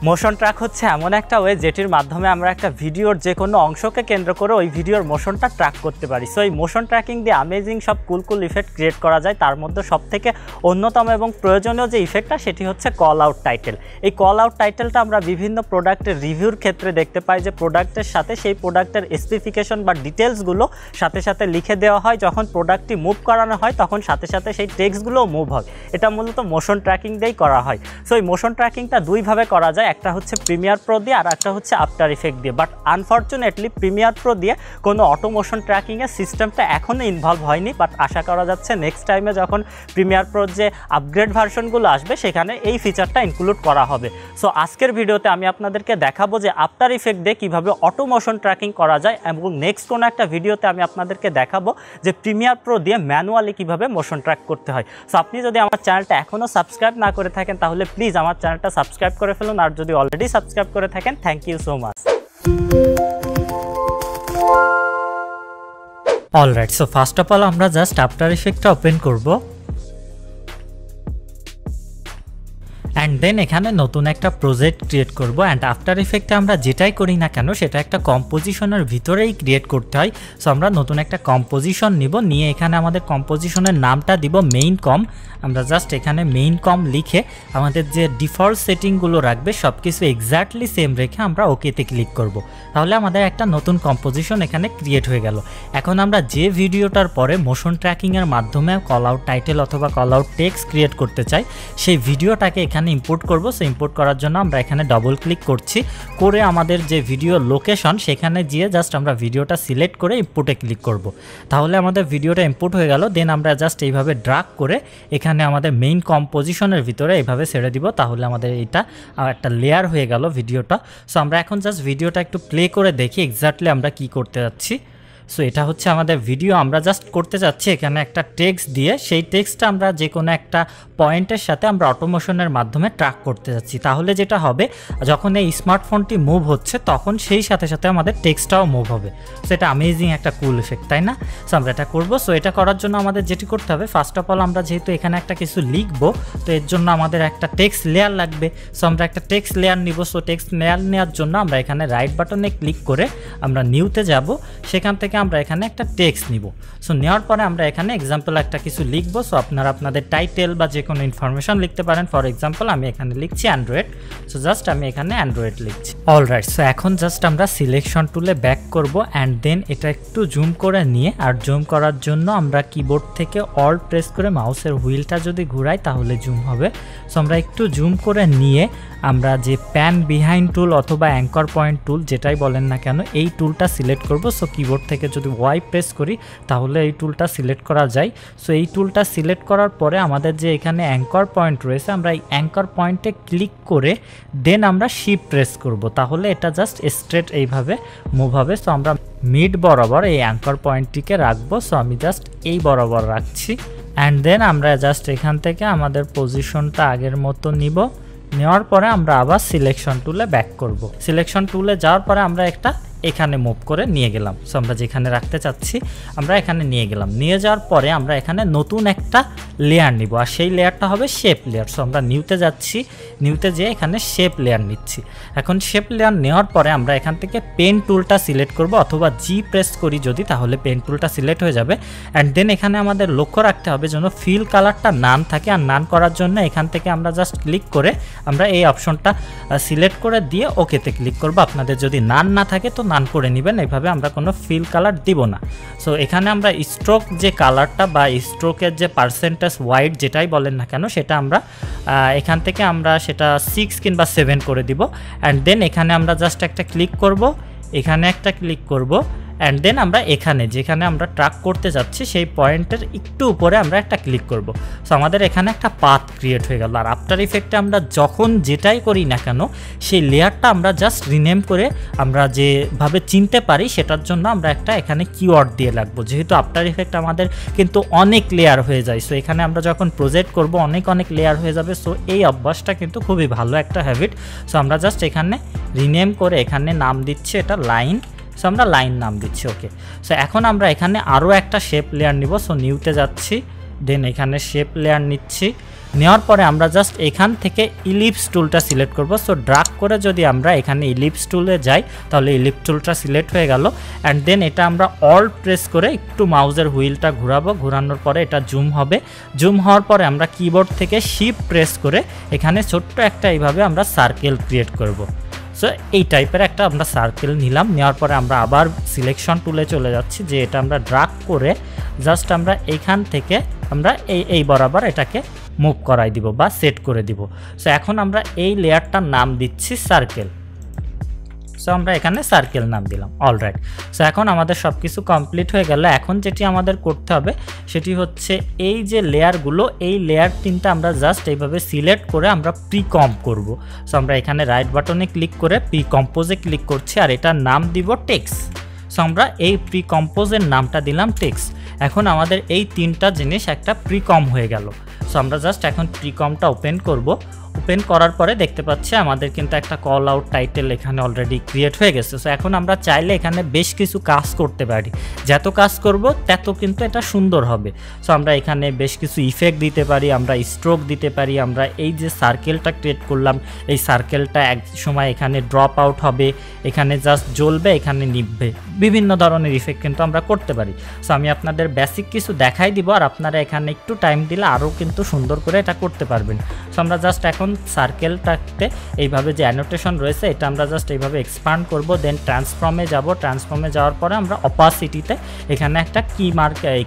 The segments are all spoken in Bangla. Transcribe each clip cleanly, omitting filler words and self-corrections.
মোশন ট্র্যাক হচ্ছে এমন একটা ওয়ে যেটির মাধ্যমে আমরা একটা ভিডিওর যে কোনো অংশকে কেন্দ্র করে ওই ভিডিওর মোশনটা ট্র্যাক করতে পারি। সো এই মোশন ট্র্যাকিং দিয়ে অ্যামেজিং সব কুল ইফেক্ট ক্রিয়েট করা যায়। তার মধ্যে সবথেকে অন্যতম এবং প্রয়োজনীয় যে ইফেক্টটা সেটি হচ্ছে কল আউট টাইটেল। এই কল আউট টাইটেলটা আমরা বিভিন্ন প্রোডাক্টের রিভিউর ক্ষেত্রে দেখতে পাই যে প্রোডাক্টের সাথে সেই প্রোডাক্টের স্পেসিফিকেশন বা ডিটেলসগুলো সাথে সাথে লিখে দেওয়া হয়। যখন প্রোডাক্টটি মুভ করানো হয় তখন সাথে সাথে সেই টেক্সটগুলোও মুভ হয়। এটা মূলত মোশন ট্র্যাকিং দিয়েই করা হয়। সো এই মোশন ট্র্যাকিংটা দুইভাবে করা যায়, একটা হচ্ছে প্রিমিয়ার প্রো দিয়ে আর একটা হচ্ছে আফটার ইফেক্ট দিয়ে। বাট আনফর্চুনেটলি প্রিমিয়ার প্রো দিয়ে কোনো অটোমোশন ট্র্যাকিংয়ের সিস্টেমটা এখনও ইনভলভ হয়নি, বাট আশা করা যাচ্ছে নেক্সট টাইমে যখন প্রিমিয়ার প্রোর যে আপগ্রেড ভার্সনগুলো আসবে সেখানে এই ফিচারটা ইনক্লুড করা হবে। সো আজকের ভিডিওতে আমি আপনাদেরকে দেখাবো যে আফটার ইফেক্ট দিয়ে কীভাবে অটোমোশন ট্র্যাকিং করা যায়, এবং নেক্সট কোনো একটা ভিডিওতে আমি আপনাদেরকে দেখাবো যে প্রিমিয়ার প্রো দিয়ে ম্যানুয়ালি কীভাবে মোশন ট্র্যাক করতে হয়। সো আপনি যদি আমার চ্যানেলটা এখনও সাবস্ক্রাইব না করে থাকেন তাহলে প্লিজ আমার চ্যানেলটা সাবস্ক্রাইব করে ফেলুন, আর যদি অলরেডি সাবস্ক্রাইব করে থাকেন thank you so much. Alright, so first of all আমরা জাস্ট আফটার ইফেক্টটা ওপেন করব, অ্যান্ড দেন এখানে নতুন একটা প্রজেক্ট ক্রিয়েট করব। অ্যান্ড আফটার ইফেক্টে আমরা যেটাই করি না কেন সেটা একটা কম্পোজিশনের ভিতরেই ক্রিয়েট করতে হয়। সো আমরা নতুন একটা কম্পোজিশন নিয়ে এখানে আমাদের কম্পোজিশনের নামটা দিব মেইন কম। আমরা জাস্ট এখানে মেইন কম লিখে আমাদের যে ডিফল্ট সেটিংগুলো রাখবে সব কিছু এক্স্যাক্টলি সেম রেখে আমরা ওকেতে ক্লিক করব। তাহলে আমাদের একটা নতুন কম্পোজিশন এখানে ক্রিয়েট হয়ে গেল। এখন আমরা যে ভিডিওটার পরে মোশন ট্র্যাকিংয়ের মাধ্যমে কল আউট টাইটেল অথবা কল আউট টেক্সট ক্রিয়েট করতে চাই সেই ভিডিওটাকে এখানে ইম্পোর্ট করব। সো ইম্পোর্ট করার জন্য আমরা এখানে ডবল ক্লিক করছি, করে আমাদের যে ভিডিও লোকেশন সেখানে গিয়ে জাস্ট আমরা ভিডিওটা সিলেক্ট করে ইম্পোর্টে ক্লিক করব। তাহলে আমাদের ভিডিওটা ইম্পোর্ট হয়ে গেল। দেন আমরা জাস্ট এইভাবে ড্রাগ করে এখানে আমাদের মেইন কম্পোজিশনের ভিতরে এইভাবে ছেড়ে দিব। তাহলে আমাদের এটা একটা লেয়ার হয়ে গেল ভিডিওটা। সো আমরা এখন জাস্ট ভিডিওটা একটু প্লে করে দেখি এক্স্যাক্টলি আমরা কি করতে যাচ্ছি। সো এটা হচ্ছে আমাদের ভিডিও। আমরা জাস্ট করতে যাচ্ছি এখানে একটা টেক্সট দিয়ে, সেই টেক্সটটা আমরা যে কোনো একটা পয়েন্টের সাথে আমরা অটোমোশনের মাধ্যমে ট্র্যাক করতে যাচ্ছি। তাহলে যেটা হবে যখন এই স্মার্টফোনটি মুভ হচ্ছে তখন সেই সাথে সাথে আমাদের টেক্সটটাও মুভ হবে। সো এটা অ্যামেজিং একটা কুল ইফেক্ট, তাই না? সো আমরা এটা করবো। সো এটা করার জন্য আমাদের যেটি করতে হবে, ফার্স্ট অফ অল আমরা যেহেতু এখানে একটা কিছু লিখবো তো এর জন্য আমাদের একটা টেক্সট লেয়ার লাগবে। সো আমরা একটা টেক্সট লেয়ার নিব। সো টেক্সট লেয়ার নেওয়ার জন্য আমরা এখানে রাইট বাটনে ক্লিক করে আমরা নিউতে যাব, সেখান থেকে আমরা এখানে একটা টেক্সট নিব। সো নেওয়ার পরে আমরা এখানে এক্সাম্পল একটা কিছু লিখবো। সো আপনারা আপনাদের টাইটেল বা যে কোনো ইনফরমেশন লিখতে পারেন। ফর এক্সাম্পল আমি এখানে লিখছি অ্যান্ড্রয়েড। সো জাস্ট আমি এখানে অ্যান্ড্রয়েড লিখছি। অলরাইট, সো এখন জাস্ট আমরা সিলেকশন টুলে ব্যাক করব, অ্যান্ড দেন এটা একটু জুম করে নিয়ে, আর জুম করার জন্য আমরা কিবোর্ড থেকে অল্ট প্রেস করে মাউসের হুইলটা যদি ঘুরাই তাহলে জুম হবে। সো আমরা একটু জুম করে নিয়ে আমরা যে প্যান বিহাইন্ড টুল অথবা অ্যাঙ্কর পয়েন্ট টুল যেটাই বলেন না কেন এই টুলটা সিলেক্ট করব। সো কিবোর্ড থেকে যদি ওয়াই প্রেস করি তাহলে এই টুলটা সিলেক্ট করা যায়। সো এই টুলটা সিলেক্ট করার পরে আমাদের যে এখানে অ্যাঙ্কর পয়েন্ট রয়েছে আমরা এই অ্যাঙ্কর পয়েন্টে ক্লিক করে দেন আমরা শিফট প্রেস করব। তাহলে এটা জাস্ট স্ট্রেট এইভাবে মুভ হবে। সো আমরা মিড বরাবর এই অ্যাঙ্কর পয়েন্টটিকে রাখবো। সো আমি জাস্ট এই বরাবর রাখছি, অ্যান্ড দেন আমরা জাস্ট এখান থেকে আমাদের পজিশনটা আগের মতো নিব। নেওয়ার পরে আমরা আবার সিলেকশন টুলে ব্যাক করব। সিলেকশন টুলে যাওয়ার পরে আমরা একটা এখানে মুভ করে নিয়ে গেলাম। সো আমরা যেখানে রাখতে চাচ্ছি আমরা এখানে নিয়ে গেলাম। নিয়ে যাওয়ার পরে আমরা এখানে নতুন একটা লেয়ার নিব, আর সেই লেয়ারটা হবে শেপ লেয়ার। সো আমরা নিউতে যাচ্ছি, নিউতে যেয়ে এখানে শেপ লেয়ার নিচ্ছি। এখন শেপ লেয়ার নেওয়ার পরে আমরা এখান থেকে পেন টুলটা সিলেক্ট করব, অথবা জি প্রেস করি যদি তাহলে পেন টুলটা সিলেক্ট হয়ে যাবে। অ্যান্ড দেন এখানে আমাদের লক্ষ্য রাখতে হবে যেন ফিল কালারটা নান থাকে, আর নান করার জন্য এখান থেকে আমরা জাস্ট ক্লিক করে আমরা এই অপশনটা সিলেক্ট করে দিয়ে ওকেতে ক্লিক করব। আপনাদের যদি নান না থাকে তো নান করে নেবেন, এইভাবে আমরা কোনো ফিল কালার দিব না। সো এখানে আমরা স্ট্রোক যে কালারটা বা স্ট্রোকের যে পার্সেন্টেজ হোয়াইট যেটাই বলেন না কেন সেটা আমরা এখান থেকে আমরা সেটা 6 কিংবা 7 করে দিব। অ্যান্ড দেন এখানে আমরা জাস্ট একটা ক্লিক করব, এখানে একটা ক্লিক করব, অ্যান্ড দেন আমরা এখানে যেখানে আমরা ট্র্যাক করতে যাচ্ছি সেই পয়েন্টের একটু উপরে আমরা একটা ক্লিক করব। সো আমাদের এখানে একটা পাথ ক্রিয়েট হয়ে গেল। আর আফটার ইফেক্টে আমরা যখন যেটাই করি না কেন সেই লেয়ারটা আমরা জাস্ট রিনেম করে আমরা যেভাবে চিনতে পারি সেটার জন্য আমরা একটা এখানে কিওয়ার্ড দিয়ে লাগবো। যেহেতু আফটার ইফেক্ট আমাদের কিন্তু অনেক লেয়ার হয়ে যায়, সো এখানে আমরা যখন প্রজেক্ট করব অনেক লেয়ার হয়ে যাবে। সো এই অভ্যাসটা কিন্তু খুবই ভালো একটা হ্যাবিট। সো আমরা জাস্ট এখানে রিনেম করে এখানে নাম দিচ্ছি এটা লাইন। সো আমরা লাইন নাম দিচ্ছি। ওকে, সো এখন আমরা এখানে আরও একটা শেপ লেয়ার নিব। সো নিউতে যাচ্ছি, দেন এখানে শেপ লেয়ার নিচ্ছি। নেওয়ার পরে আমরা জাস্ট এখান থেকে ইলিপস টুলটা সিলেক্ট করব। সো ড্রাগ করে যদি আমরা এখানে ইলিপস টুলে যাই তাহলে ইলিপস টুলটা সিলেক্ট হয়ে গেল। অ্যান্ড দেন এটা আমরা অল্ট প্রেস করে একটু মাউসের হুইলটা ঘোরাবো, ঘোরানোর পরে এটা জুম হবে। জুম হওয়ার পরে আমরা কিবোর্ড থেকে শিফট প্রেস করে এখানে ছোট্ট একটা এইভাবে আমরা সার্কেল ক্রিয়েট করব। সো এই টাইপের একটা আমরা সার্কেল নিলাম। নেওয়ার পরে আমরা আবার সিলেকশন টুলে চলে যাচ্ছি, যে এটা আমরা ড্রাগ করে জাস্ট আমরা এইখান থেকে আমরা এই বরাবর এটাকে মুভ করাই দিব বা সেট করে দিব। সো এখন আমরা এই লেয়ারটার নাম দিচ্ছি সার্কেল। সো আমরা এখানে সার্কেল নাম দিলাম। অলরাইট, সো এখন আমাদের সব কিছু কমপ্লিট হয়ে গেল। এখন যেটি আমাদের করতে হবে সেটি হচ্ছে এই যে লেয়ারগুলো, এই লেয়ার তিনটা আমরা জাস্ট এইভাবে সিলেক্ট করে আমরা প্রি কম্প করব। সো আমরা এখানে রাইট বাটনে ক্লিক করে প্রি কম্পোজে ক্লিক করছি আর এটার নাম দিব টেক্সট। সো আমরা এই প্রি কম্পোজের নামটা দিলাম টেক্সট। এখন আমাদের এই তিনটা জিনিস একটা প্রি কম হয়ে গেল। সো আমরা জাস্ট এখন প্রি কমটা ওপেন করব। ওপেন করার পরে দেখতে পাচ্ছি আমাদের কিন্তু একটা কল আউট টাইটেল এখানে অলরেডি ক্রিয়েট হয়ে গেছে। সো এখন আমরা চাইলে এখানে বেশ কিছু কাজ করতে পারি, যত কাজ করব তত কিন্তু এটা সুন্দর হবে। সো আমরা এখানে বেশ কিছু ইফেক্ট দিতে পারি, আমরা স্ট্রোক দিতে পারি, আমরা এই যে সার্কেলটা ক্রিয়েট করলাম এই সার্কেলটা এক সময় এখানে ড্রপ আউট হবে, এখানে জাস্ট জ্বলবে, এখানে নিভবে, বিভিন্ন ধরনের ইফেক্ট কিন্তু আমরা করতে পারি। সো আমি আপনাদের বেসিক কিছু দেখাই দিব আর আপনারা এখানে একটু টাইম দিলে আরও কিন্তু সুন্দর করে এটা করতে পারবেন। সো আমরা জাস্ট এখন সার্কেলটাতে এইভাবে যে অ্যানোটেশন রয়েছে এটা আমরা জাস্ট এইভাবে এক্সপান্ড করব। দেন ট্রান্সফর্মে যাব। ট্রান্সফর্মে যাওয়ার পরে আমরা অপাসিটিতে এখানে একটা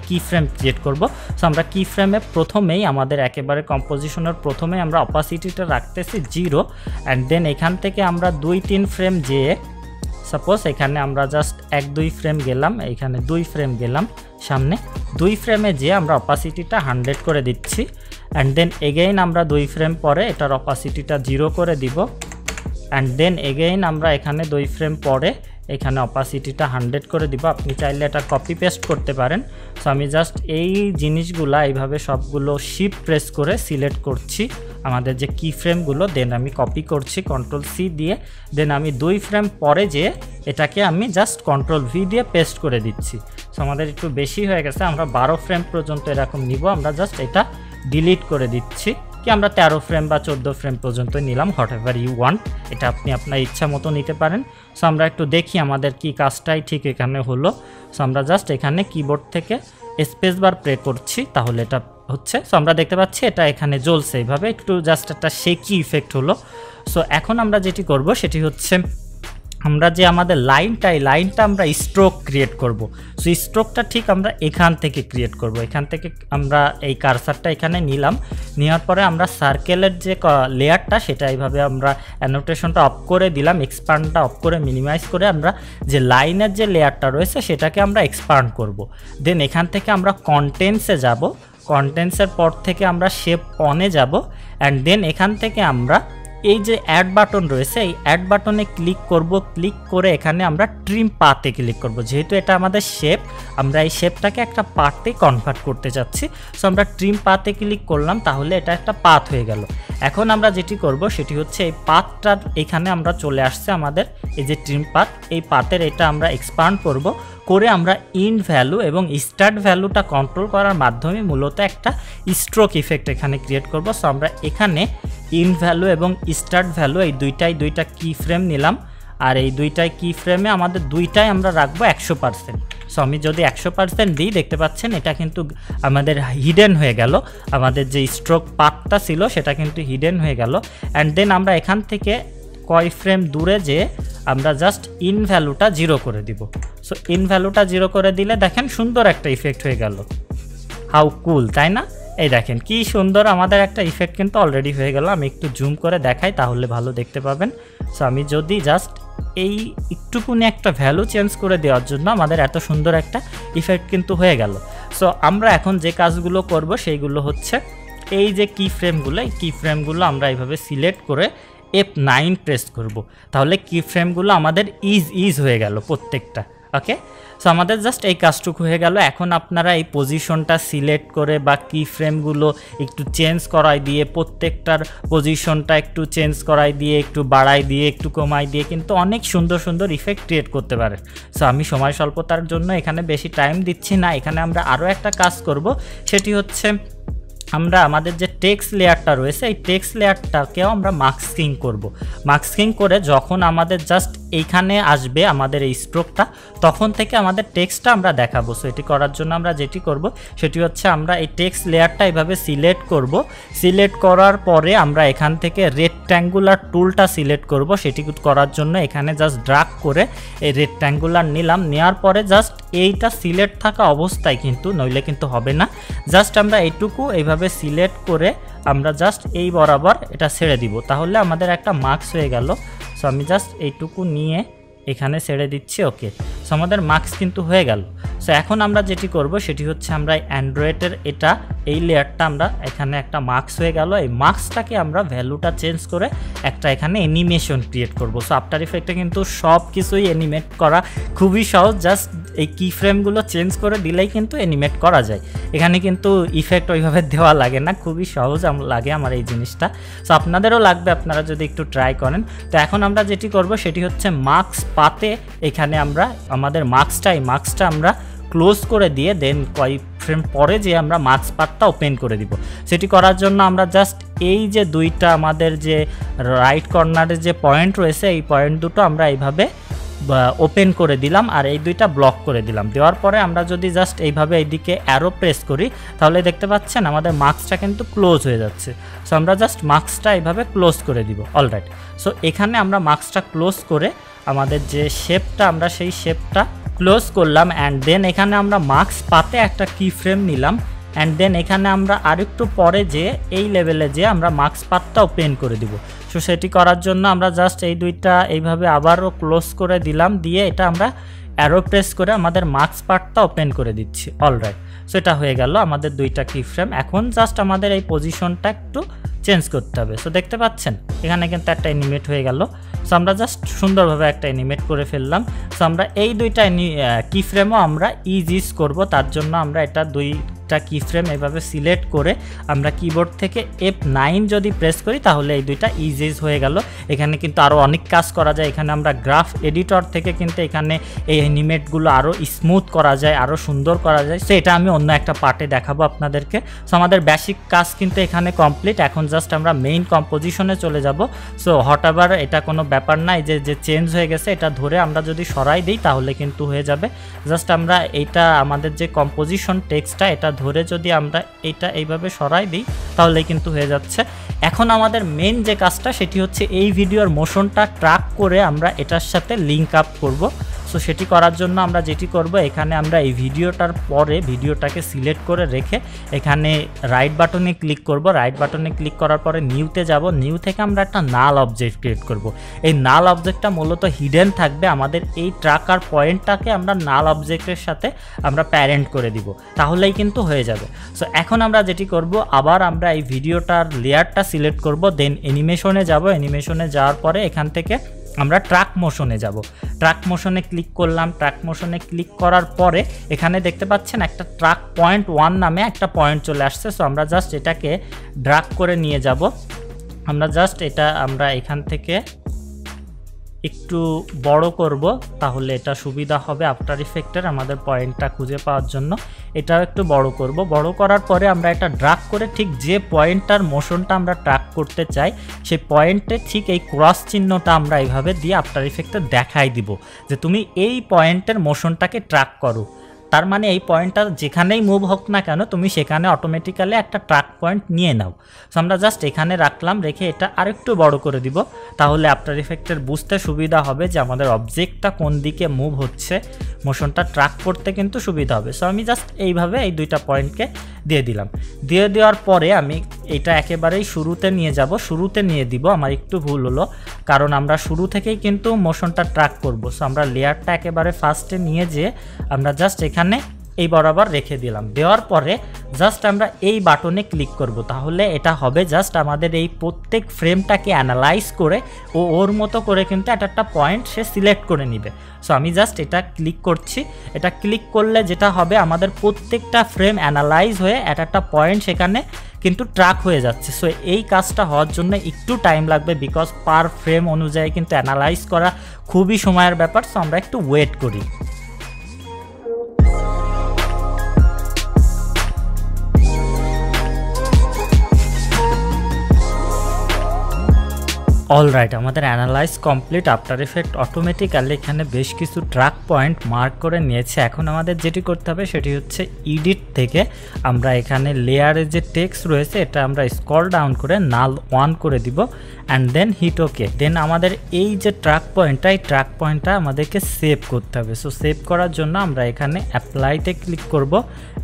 কি ফ্রেম ক্রিয়েট করব। সো আমরা কি ফ্রেমে প্রথমেই আমাদের একেবারে কম্পোজিশনের প্রথমেই আমরা অপাসিটিটা রাখতেছি 0। অ্যান্ড দেন এখান থেকে আমরা 2-3 ফ্রেম যেয়ে সাপোজ এখানে আমরা জাস্ট 1-2 ফ্রেম গেলাম, এখানে 2 ফ্রেম গেলাম, সামনে 2 ফ্রেমে যেয়ে আমরা অপাসিটিটা 100 করে দিচ্ছি। অ্যান্ড দেন এগেইন আমরা 2 ফ্রেম পরে এটার অপাসিটিটা 0 করে দিব। অ্যান্ড দেন এগেইন আমরা এখানে 2 ফ্রেম পরে এখানে অপাসিটিটা 100 করে দিব। আপনি চাইলে এটা কপি পেস্ট করতে পারেন। সো আমি জাস্ট এই জিনিসগুলা এইভাবে সবগুলো শিফট প্রেস করে সিলেক্ট করছি আমাদের যে কি ফ্রেমগুলো, দেন আমি কপি করছি Ctrl+C দিয়ে। দেন আমি 2 ফ্রেম পরে যে এটাকে আমি জাস্ট Ctrl+V দিয়ে পেস্ট করে দিচ্ছি। সো আমাদের একটু বেশি হয়ে গেছে, আমরা 12 ফ্রেম পর্যন্ত এরকম নিব। আমরা জাস্ট এটা ডিলিট করে দিচ্ছি, কি আমরা 13 ফ্রেম বা 14 ফ্রেম পর্যন্ত নিলাম, হোয়াট এভার ইউ ওয়ান্ট। এটা আপনি আপনার ইচ্ছা মতো নিতে পারেন। সো আমরা একটু দেখি আমাদের কি কাজটাই ঠিক এখানে হলো। সো আমরা জাস্ট এখানে কিবোর্ড থেকে স্পেস বার প্রে করছি, তাহলে এটা হচ্ছে। সো আমরা দেখতে পাচ্ছি এটা এখানে জ্বলছে এইভাবে, একটু জাস্ট একটা শেকি ইফেক্ট হলো। সো এখন আমরা যেটি করব সেটি হচ্ছে আমরা যে আমাদের লাইনটা আমরা স্ট্রোক ক্রিয়েট করব। সো স্ট্রোকটা ঠিক আমরা এখান থেকে ক্রিয়েট করব। এখান থেকে আমরা এই কারসারটা এখানে নিলাম, নেওয়ার পরে আমরা সার্কেলের যে লেয়ারটা সেটা এইভাবে আমরা অ্যানোটেশনটা অফ করে দিলাম, এক্সপান্ডটা অফ করে মিনিমাইজ করে আমরা যে লাইনের যে লেয়ারটা রয়েছে সেটাকে আমরা এক্সপান্ড করব। দেন এখান থেকে আমরা কন্টেন্টসে যাব, কন্টেন্টসের পর থেকে আমরা শেপ অনে যাব। অ্যান্ড দেন এখান থেকে আমরা এই যে অ্যাড বাটন রয়েছে এই অ্যাড বাটনে ক্লিক করব। ক্লিক করে এখানে আমরা ট্রিম পাতে ক্লিক করব। যেহেতু এটা আমাদের শেপ, আমরা এই শেপটাকে একটা পাতে কনভার্ট করতে চাচ্ছি। সো আমরা ট্রিম পাতে ক্লিক করলাম, তাহলে এটা একটা পাথ হয়ে গেল। এখন আমরা যেটি করব সেটি হচ্ছে এই পাথটার এখানে আমরা চলে আসছে আমাদের এই যে ট্রিম পাথ, এই পাথের এটা আমরা এক্সপান্ড করব করে আমরা ইন ভ্যালু এবং স্টার্ট ভ্যালুটা কন্ট্রোল করার মাধ্যমে মূলত একটা স্ট্রোক ইফেক্ট এখানে ক্রিয়েট করব। সো আমরা এখানে ইন ভ্যালু এবং স্টার্ট ভ্যালু এই দুইটা কি ফ্রেম নিলাম, আর এই দুইটাই কি ফ্রেমে আমাদের দুইটাই আমরা রাখবো 100%। সো আমি যদি 100% দিই, দেখতে পাচ্ছেন এটা কিন্তু আমাদের হিডেন হয়ে গেল, আমাদের যে স্ট্রোক পাথটা ছিল সেটা কিন্তু হিডেন হয়ে গেল। অ্যান্ড দেন আমরা এখান থেকে কয় ফ্রেম দূরে যে আমরা জাস্ট ইন ভ্যালুটা 0 করে দিব। সো ইন ভ্যালুটা 0 করে দিলে দেখেন সুন্দর একটা ইফেক্ট হয়ে গেল। হাউ কুল, তাই না? এই দেখেন কি সুন্দর আমাদের একটা ইফেক্ট কিন্তু অলরেডি হয়ে গেল। আমি একটু জুম করে দেখাই তাহলে ভালো দেখতে পাবেন। সো আমি যদি জাস্ট এই একটুকুনি একটা ভ্যালু চেঞ্জ করে দেওয়ার জন্য আমাদের এত সুন্দর একটা ইফেক্ট কিন্তু হয়ে গেল। সো আমরা এখন যে কাজগুলো করব সেইগুলো হচ্ছে এই যে কি ফ্রেমগুলো, এই কি ফ্রেমগুলো আমরা এইভাবে সিলেক্ট করে F9 প্রেস করব। তাহলে কি ফ্রেমগুলো আমাদের ইজ হয়ে গেল প্রত্যেকটা। ওকে, সো আমাদের জাস্ট এই কাজটুকু হয়ে গেল। এখন আপনারা এই পজিশনটা সিলেক্ট করে বা কি ফ্রেমগুলো একটু চেঞ্জ করাই দিয়ে, প্রত্যেকটার পজিশনটা একটু চেঞ্জ করাই দিয়ে, একটু বাড়াই দিয়ে, একটু কমাই দিয়ে কিন্তু অনেক সুন্দর সুন্দর ইফেক্ট ক্রিয়েট করতে পারেন। সো আমি সময় স্বল্পতার জন্য এখানে বেশি টাইম দিচ্ছি না। এখানে আমরা আরও একটা কাজ করব, সেটি হচ্ছে আমরা আমাদের যে টেক্সট লেয়ারটা রয়েছে এই টেক্সট লেয়ারটাকেও আমরা মাস্কিং করব। মাস্কিং করে যখন আমাদের জাস্ট এইখানে আসবে আমাদের এই স্ট্রোকটা, তখন থেকে আমাদের টেক্সটটা আমরা দেখাবো। সো এটি করার জন্য আমরা যেটি করব সেটি হচ্ছে আমরা এই টেক্সট লেয়ারটা এইভাবে সিলেক্ট করব। সিলেক্ট করার পরে আমরা এখান থেকে রেক্ট্যাঙ্গুলার টুলটা সিলেক্ট করব। সেটি করার জন্য এখানে জাস্ট ড্র্যাগ করে এই রেক্ট্যাঙ্গুলার নিলাম, নেওয়ার পরে জাস্ট এইটা সিলেক্ট থাকা অবস্থায়, কিন্তু নইলে কিন্তু হবে না, জাস্ট আমরা এইটুকু এইভাবে সিলেক্ট করে আমরা জাস্ট এই বরাবর এটা ছেড়ে দিব, তাহলে আমাদের একটা মার্কস হয়ে গেল। সো আমি জাস্ট এইটুকু নিয়ে এখানে ছেড়ে দিচ্ছি। ওকে, সো আমাদের মার্কস কিন্তু হয়ে গেল। সো এখন আমরা যেটি করব সেটি হচ্ছে আমরা অ্যান্ড্রয়েডের এই লেয়ারটা আমরা এখানে একটা মার্কস হয়ে গেল, এই মার্কসটাকে আমরা ভ্যালুটা চেঞ্জ করে একটা এখানে অ্যানিমেশন ক্রিয়েট করব। সো আফটার ইফেক্টে কিন্তু সব কিছুই অ্যানিমেট করা খুবই সহজ, জাস্ট এই কি ফ্রেমগুলো চেঞ্জ করে দিলেই কিন্তু অ্যানিমেট করা যায়। এখানে কিন্তু ইফেক্ট ওইভাবে দেওয়া লাগে না, খুবই সহজ লাগে আমার এই জিনিসটা। সো আপনাদেরও লাগবে আপনারা যদি একটু ট্রাই করেন। তো এখন আমরা যেটি করব সেটি হচ্ছে মার্কস পাতে এখানে আমরা আমাদের মার্কসটা আমরা ক্লোজ করে দিয়ে দেন কয়েক ফ্রেম পরে যে আমরা মার্কস পাতটা ওপেন করে দিব। সেটি করার জন্য আমরা জাস্ট এই যে দুইটা আমাদের যে রাইট কর্নারের যে পয়েন্ট রয়েছে এই পয়েন্ট দুটো আমরা এইভাবে ওপেন করে দিলাম আর এই দুইটা ব্লক করে দিলাম। দেওয়ার পরে আমরা যদি জাস্ট এইভাবে এইদিকে অ্যারো প্রেস করি তাহলে দেখতে পাচ্ছেন আমাদের মার্কসটা কিন্তু ক্লোজ হয়ে যাচ্ছে। সো আমরা জাস্ট মার্কসটা এইভাবে ক্লোজ করে দিব। অলরাইট, সো এখানে আমরা মার্কসটা ক্লোজ করে আমাদের যে শেপটা আমরা সেই শেপটা ক্লোজ করলাম অ্যান্ড দেন এখানে আমরা মার্কস পাতে একটা কি ফ্রেম নিলাম অ্যান্ড দেন এখানে আমরা আরেকটু পরে যে এই লেভেলে যে আমরা মার্কস পাতটা ওপেন করে দিব। সো সেটি করার জন্য আমরা জাস্ট এই দুইটা এইভাবে আবারও ক্লোজ করে দিলাম, দিয়ে এটা আমরা অ্যারো প্রেস করে আমাদের মার্কস পার্টটা ওপেন করে দিচ্ছি। অলরাইট, সো এটা হয়ে গেল আমাদের দুইটা কি ফ্রেম। এখন জাস্ট আমাদের এই পজিশনটা একটু চেঞ্জ করতে হবে। সো দেখতে পাচ্ছেন এখানে কিন্তু একটা অ্যানিমেট হয়ে গেল। সো আমরা জাস্ট সুন্দরভাবে একটা অ্যানিমেট করে ফেললাম। সো আমরা এই দুইটা কি ফ্রেমও আমরা ইউজ করব, তার জন্য আমরা এটা দুইটা কি ফ্রেম এভাবে সিলেক্ট করে আমরা কিবোর্ড থেকে F9 যদি প্রেস করি তাহলে এই দুইটা ইজ হয়ে গেল। এখানে কিন্তু আরও অনেক কাজ করা যায়। এখানে আমরা গ্রাফ এডিটর থেকে কিন্তু এখানে এই অ্যানিমেটগুলো আরও স্মুথ করা যায়, আরও সুন্দর করা যায়। সো এটা আমি অন্য একটা পার্টে দেখাবো আপনাদেরকে। সো আমাদের বেসিক কাজ কিন্তু এখানে কমপ্লিট। এখন জাস্ট আমরা মেইন কম্পোজিশনে চলে যাব। সো হঠাৎ এটা কোনো ব্যাপার না, যে চেঞ্জ হয়ে গেছে এটা ধরে আমরা যদি সরাই দিই তাহলে কিন্তু হয়ে যাবে। জাস্ট আমরা এইটা আমাদের যে কম্পোজিশন টেক্সটটা এটা ধরে যদি আমরা এটা এইভাবে সরাই দিই তাহলে কিন্তু হয়ে যাচ্ছে। এখন আমাদের মেইন যে কাজটা সেটি হচ্ছে এই ভিডিওর মোশনটা ট্র্যাক করে আমরা এটার সাথে লিঙ্ক আপ করব। সো সেটি করার জন্য আমরা যেটি করব এখানে আমরা এই ভিডিওটার পরে ভিডিওটাকে সিলেক্ট করে রেখে এখানে রাইট বাটনে ক্লিক করব। রাইট বাটনে ক্লিক করার পরে নিউতে যাব। নিউ থেকে আমরা একটা নাল অবজেক্ট ক্রিয়েট করব। এই নাল অবজেক্টটা মূলত হিডেন থাকবে। আমাদের এই ট্র্যাকার পয়েন্টটাকে আমরা নাল অবজেক্টের সাথে আমরা প্যারেন্ট করে দিব, তাহলেই কিন্তু হয়ে যাবে। সো এখন আমরা যেটি করব আবার আমরা এই ভিডিওটার লেয়ারটা সিলেক্ট করব, দেন অ্যানিমেশনে যাব। অ্যানিমেশনে যাওয়ার পরে এখান থেকে আমরা ট্র্যাক মোশনে যাব। ট্র্যাক মোশনে ক্লিক করলাম। ট্র্যাক মোশনে ক্লিক করার পরে এখানে দেখতে পাচ্ছেন একটা ট্র্যাক পয়েন্ট 1 নামে একটা পয়েন্ট চলে আসছে। সো আমরা জাস্ট এটাকে ড্র্যাগ করে নিয়ে যাব। আমরা জাস্ট আমরা এখান থেকে একটু বড় করব, তাহলে এটা সুবিধা হবে আফটার ইফেক্টের আমাদের পয়েন্টটা খুঁজে পাওয়ার জন্য। এটাও একটু বড় করব। বড় করার পরে আমরা এটা ড্র্যাগ করে ঠিক যে পয়েন্টটার মোশনটা আমরা ট্র্যাক করতে চাই সেই পয়েন্টে ঠিক এই ক্রস চিহ্নটা আমরা এইভাবে দিয়ে আফটার ইফেক্টে দেখাই দিব যে তুমি এই পয়েন্টের মোশনটাকে ট্র্যাক করো। তার মানে এই পয়েন্টটা যেখানেই মুভ হোক না কেন তুমি সেখানে অটোমেটিক্যালি একটা ট্র্যাক পয়েন্ট নিয়ে নাও। সো আমরা জাস্ট এখানে রাখলাম, রেখে এটা আরেকটু বড় করে দিব, তাহলে আফটার ইফেক্টের বুঝতে সুবিধা হবে যে আমাদের অবজেক্টটা কোন দিকে মুভ হচ্ছে, মোশনটা ট্র্যাক করতে কিন্তু সুবিধা হবে। সো আমি জাস্ট এইভাবে এই দুইটা পয়েন্টকে দিয়ে দিলাম। দিয়ে দেওয়ার পরে আমি এটা একেবারেই শুরুতে নিয়ে যাব। শুরুতে নিয়ে দিব, আমার একটু ভুল হলো কারণ আমরা শুরু থেকেই কিন্তু মোশনটা ট্র্যাক করব। সো আমরা লেয়ারটা একেবারে ফার্স্টে নিয়ে যেয়ে আমরা জাস্ট এখানে এই বরাবর রেখে দিলাম। দেওয়ার পরে জাস্ট আমরা এই বাটনে ক্লিক করব, তাহলে এটা হবে জাস্ট আমাদের এই প্রত্যেক ফ্রেমটাকে অ্যানালাইজ করে ওর মতো করে কিন্তু একটা পয়েন্ট সে সিলেক্ট করে নিবে। সো আমি জাস্ট এটা ক্লিক করছি। এটা ক্লিক করলে যেটা হবে আমাদের প্রত্যেকটা ফ্রেম অ্যানালাইজ হয়ে একটা পয়েন্ট সেখানে কিন্তু ট্র্যাক হয়ে যাচ্ছে। সো এই কাজটা হওয়ার জন্য একটু টাইম লাগবে, বিকজ পার ফ্রেম অনুযায়ী কিন্তু অ্যানালাইজ করা খুবই সময়ের ব্যাপার। সো আমরা একটু ওয়েট করি। অলরাইট, আমাদের analyse complete. After effect automatically এখানে বেশ কিছু ট্র্যাক পয়েন্ট মার্ক করে নিয়েছে। এখন আমাদের যেটি করতে হবে সেটি হচ্ছে এডিট থেকে আমরা এখানে লেয়ারে যে টেক্সট রয়েছে এটা আমরা স্ক্রল ডাউন করে নাল 1 করে দিব অ্যান্ড দেন হিট ওকে। দেন আমাদের এই যে ট্র্যাক পয়েন্টটা, এই ট্র্যাক পয়েন্টটা আমাদেরকে সেভ করতে হবে। সো সেভ করার জন্য আমরা এখানে অ্যাপ্লাইতে ক্লিক করব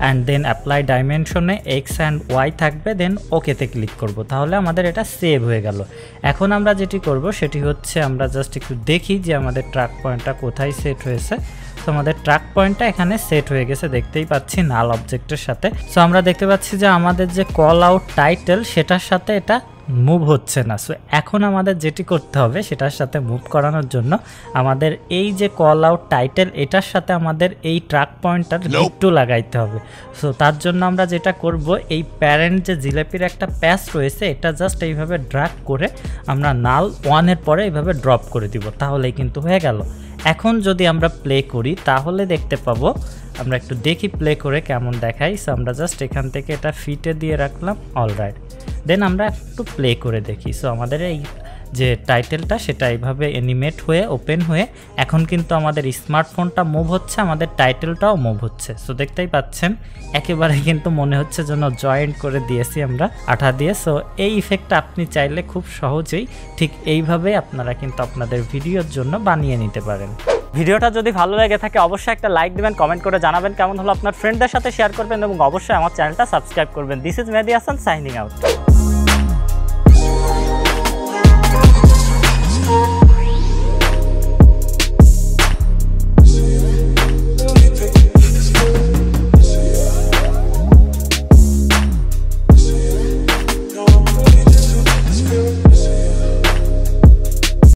অ্যান্ড দেন অ্যাপ্লাই ডাইমেনশনে এক্স অ্যান্ড ওয়াই থাকবে, দেন ওকেতে ক্লিক করব। তাহলে আমাদের এটা সেভ হয়ে গেল। এখন আমরা যেটি করব সেটি হচ্ছে আমরা জাস্ট একটু দেখি যে আমাদের ট্র্যাক পয়েন্টটা কোথায় সেট হয়েছে। তো আমাদের ট্র্যাক পয়েন্টটা এখানে সেট হয়ে গেছে, দেখতেই পাচ্ছি নাল অবজেক্টের সাথে। সো আমরা দেখতে পাচ্ছি যে আমাদের যে কল আউট টাইটেল সেটার সাথে এটা মুভ হচ্ছে না। সো এখন আমাদের যেটি করতে হবে সেটার সাথে মুভ করানোর জন্য আমাদের এই যে কল আউট টাইটেল এটার সাথে আমাদের এই ট্র্যাক পয়েন্টটার একটু লাগাইতে হবে। সো তার জন্য আমরা যেটা করব, এই প্যারেন্ট যে জিলেপির একটা প্যাচ রয়েছে এটা জাস্ট এইভাবে ড্র্যাগ করে আমরা নাল 1 এর পরে এইভাবে ড্রপ করে দিব, তাহলেই কিন্তু হয়ে গেল। এখন যদি আমরা প্লে করি তাহলে দেখতে পাবো, আমরা একটু দেখি প্লে করে কেমন দেখাই। সো আমরা জাস্ট এখান থেকে এটা ফিটে দিয়ে রাখলাম। অলরাইট, দেন আমরা একটু প্লে করে দেখি। সো আমাদের এই যে টাইটেলটা সেটা এইভাবে অ্যানিমেট হয়ে ওপেন হয়ে এখন কিন্তু আমাদের স্মার্টফোনটা মুভ হচ্ছে, আমাদের টাইটেলটাও মুভ হচ্ছে। সো দেখতেই পাচ্ছেন একেবারে কিন্তু মনে হচ্ছে যেন জয়েন্ট করে দিয়েছি আমরা আঠা দিয়ে। সো এই ইফেক্টটা আপনি চাইলে খুব সহজেই ঠিক এইভাবে আপনারা কিন্তু আপনাদের ভিডিওর জন্য বানিয়ে নিতে পারেন। ভিডিওটা যদি ভালো লেগে থাকে অবশ্যই একটা লাইক দিবেন, কমেন্ট করে জানাবেন কেমন হলো, আপনার ফ্রেন্ডদের সাথে শেয়ার করবেন এবং অবশ্যই আমার চ্যানেলটা সাবস্ক্রাইব করবেন। This is Mehedi Hasan signing out.